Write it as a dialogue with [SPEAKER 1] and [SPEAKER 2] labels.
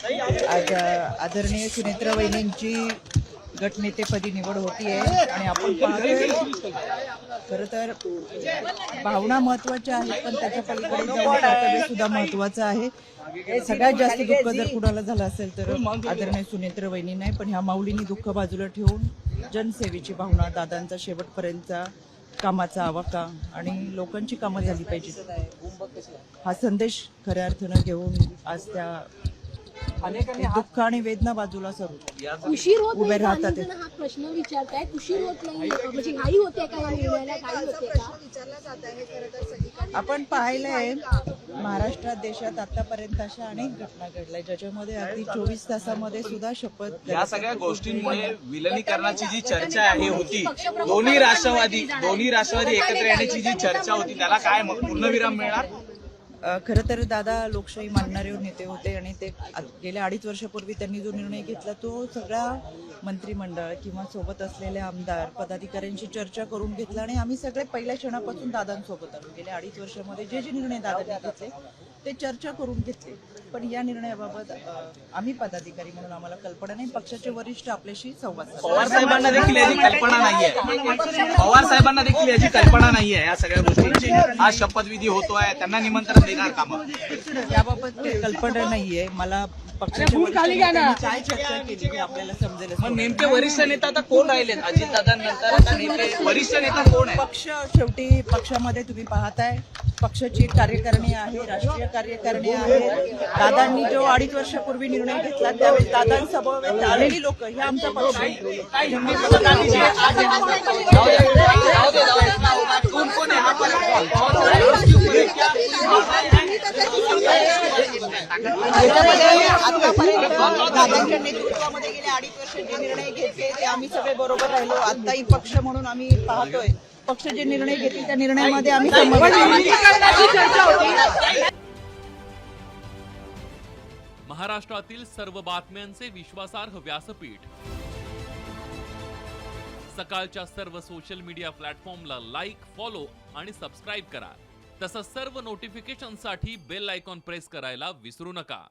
[SPEAKER 1] आज आदरणीय सुनेत्रा वहिनींची गटनेतेपदी निवड होतीये आणि आपण पाहतोय खरं तर भावना महत्वाच्या आहेत, पण त्याच्या पलीकडे जाऊन कर्तव्य सुद्धा महत्वाचं आहे. सगळ्यात जास्त दुःख जर कुणाला झालं असेल तर आदरणीय सुनेत्रा वहिनी नाही, पण ह्या माऊलींनी दुःख बाजूला ठेवून जनसेवेची भावना, दादांचा शेवटपर्यंतचा कामाचा आवाका आणि लोकांची कामं झाली पाहिजेत हा संदेश खऱ्या अर्थानं घेऊन आज त्या दुःख आणि वेदना बाजूला सरून
[SPEAKER 2] उशीर होत
[SPEAKER 1] उभे
[SPEAKER 2] नाही
[SPEAKER 1] राहतात.
[SPEAKER 2] हा प्रश्न विचारताय. उशीर होत नाही म्हणजे घाई होते का या निर्णयाला? घाई होते का?
[SPEAKER 1] आपण पाहिलंय महाराष्ट्रात देशात आतापर्यंत अशा अनेक घटना घडल्या ज्याच्यामध्ये अगदी 24 तासामध्ये सुद्धा शपथ
[SPEAKER 3] या सगळ्या गोष्टींमुळे विलनीकरणाची जी चर्चा आहे होती, दोन्ही राष्ट्रवादी एकत्र येण्याची जी चर्चा होती त्याला काय पूर्णविराम मिळणार?
[SPEAKER 1] खरं तर दादा लोकशाही मानणारे नेते होते आणि ते गेल्या 2.5 वर्षापूर्वी त्यांनी जो निर्णय घेतला तो सगळा मंत्रिमंडळ किंवा सोबत असलेले आमदार पदाधिकाऱ्यांशी चर्चा करून घेतला आणि आम्ही सगळे पहिल्या क्षणापासून दादांसोबत आलो. गेल्या 2.5 वर्षामध्ये जे निर्णय दादांनी घेतले ते चर्चा करून घेतले, पण या निर्णयाबाबत आम्ही पदाधिकारी म्हणून आम्हाला कल्पना नाही. पक्षाचे वरिष्ठ आपल्याशी संवाद साधतात.
[SPEAKER 3] पवार साहेबांना देखील याची कल्पना नाहीये. पवार साहेबांना देखील याची कल्पना नाहीये या सगळ्या गोष्टींची. हा शपथविधी होतोय, त्यांना निमंत्रण देणार का मग?
[SPEAKER 1] याबाबत कल्पना नाहीये मला. पक्षाचे वरिष्ठ काय चर्चा केली हे आपल्याला समजेल.
[SPEAKER 3] मग नेमके वरिष्ठ नेता आता कोण राहिलेत? अजितदादांनंतर आता नेमके वरिष्ठ नेता कोण आहे?
[SPEAKER 1] पक्ष शेवटी पक्षामध्ये तुम्ही पाहताय पक्षाची एक कार्यकारिणी आहे, राष्ट्रीय कार्यकारिणी आहे. दादांनी जो 2.5 वर्षापूर्वी निर्णय घेतला त्यावेळेस दादांसमवेत आलेली लोक हे आमचा पक्ष आहे. दादांच्या नेतृत्वामध्ये गेले 2.5 वर्ष जे निर्णय घेतले ते आम्ही सगळे बरोबर राहिलो. आताही पक्ष म्हणून आम्ही पाहतोय पक्ष जे निर्णय घेतील त्या निर्णयामध्ये आम्ही
[SPEAKER 4] महाराष्ट्रातील सर्व बातम्यांचे विश्वासार्ह व्यासपीठ सकाळच्या सर्व सोशल मीडिया प्लॅटफॉर्मला लाईक, फॉलो आणि सबस्क्राईब करा. तसंच सर्व नोटिफिकेशनसाठी बेल आयकॉन प्रेस करायला विसरू नका.